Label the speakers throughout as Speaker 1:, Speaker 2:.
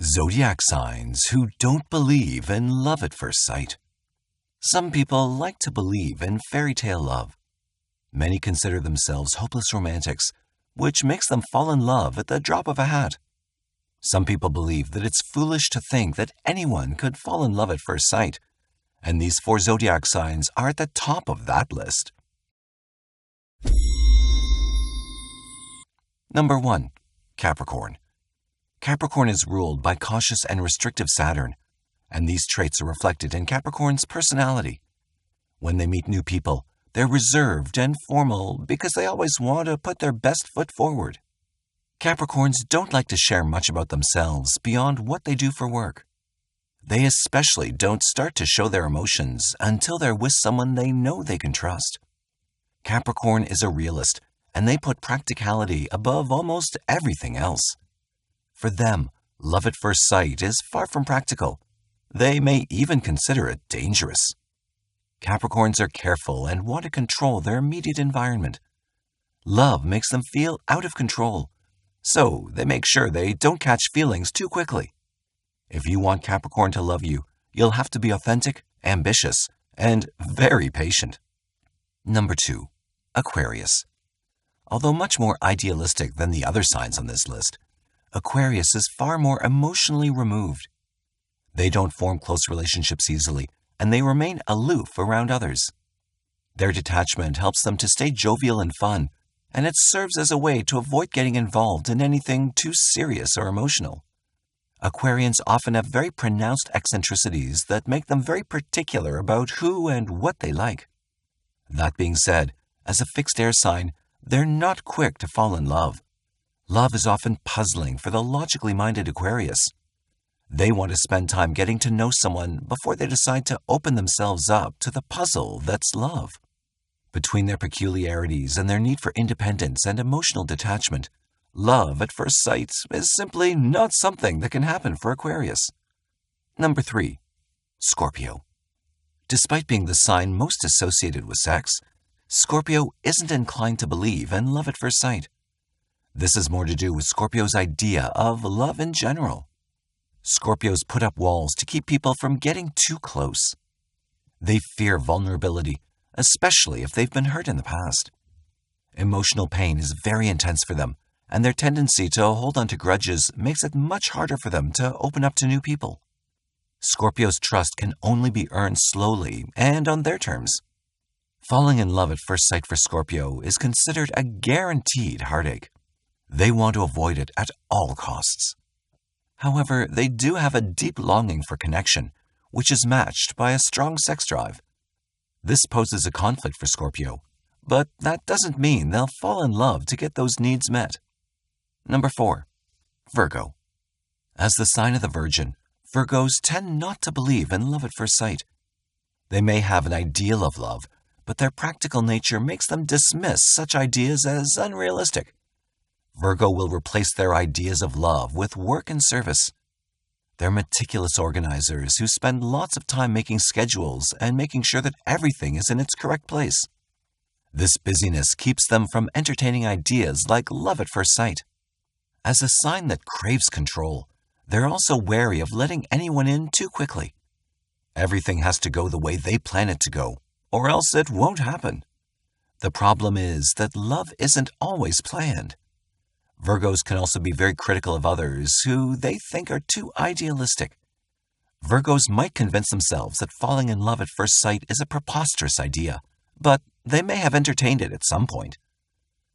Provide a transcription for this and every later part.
Speaker 1: Zodiac signs who don't believe in love at first sight. Some people like to believe in fairy tale love. Many consider themselves hopeless romantics, which makes them fall in love at the drop of a hat. Some people believe that it's foolish to think that anyone could fall in love at first sight, and these 4 zodiac signs are at the top of that list. Number 1. Capricorn. Capricorn is ruled by cautious and restrictive Saturn, and these traits are reflected in Capricorn's personality. When they meet new people, they're reserved and formal because they always want to put their best foot forward. Capricorns don't like to share much about themselves beyond what they do for work. They especially don't start to show their emotions until they're with someone they know they can trust. Capricorn is a realist, and they put practicality above almost everything else. For them, love at first sight is far from practical. They may even consider it dangerous. Capricorns are careful and want to control their immediate environment. Love makes them feel out of control, so they make sure they don't catch feelings too quickly. If you want Capricorn to love you, you'll have to be authentic, ambitious, and very patient. Number 2. Aquarius. Although much more idealistic than the other signs on this list, Aquarius is far more emotionally removed. They don't form close relationships easily, and they remain aloof around others. Their detachment helps them to stay jovial and fun, and it serves as a way to avoid getting involved in anything too serious or emotional. Aquarians often have very pronounced eccentricities that make them very particular about who and what they like. That being said, as a fixed air sign, they're not quick to fall in love. Love is often puzzling for the logically minded Aquarius. They want to spend time getting to know someone before they decide to open themselves up to the puzzle that's love. Between their peculiarities and their need for independence and emotional detachment, love at first sight is simply not something that can happen for Aquarius. Number 3. Scorpio. Despite being the sign most associated with sex, Scorpio isn't inclined to believe in love at first sight. This has more to do with Scorpio's idea of love in general. Scorpios put up walls to keep people from getting too close. They fear vulnerability, especially if they've been hurt in the past. Emotional pain is very intense for them, and their tendency to hold on to grudges makes it much harder for them to open up to new people. Scorpio's trust can only be earned slowly and on their terms. Falling in love at first sight for Scorpio is considered a guaranteed heartache. They want to avoid it at all costs. However, they do have a deep longing for connection, which is matched by a strong sex drive. This poses a conflict for Scorpio, but that doesn't mean they'll fall in love to get those needs met. Number 4. Virgo. As the sign of the Virgin, Virgos tend not to believe in love at first sight. They may have an ideal of love, but their practical nature makes them dismiss such ideas as unrealistic. Virgo will replace their ideas of love with work and service. They're meticulous organizers who spend lots of time making schedules and making sure that everything is in its correct place. This busyness keeps them from entertaining ideas like love at first sight. As a sign that craves control, they're also wary of letting anyone in too quickly. Everything has to go the way they plan it to go, or else it won't happen. The problem is that love isn't always planned. Virgos can also be very critical of others who they think are too idealistic. Virgos might convince themselves that falling in love at first sight is a preposterous idea, but they may have entertained it at some point.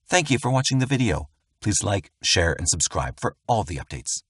Speaker 1: Thank you for watching the video. Please like, share, and subscribe for all the updates.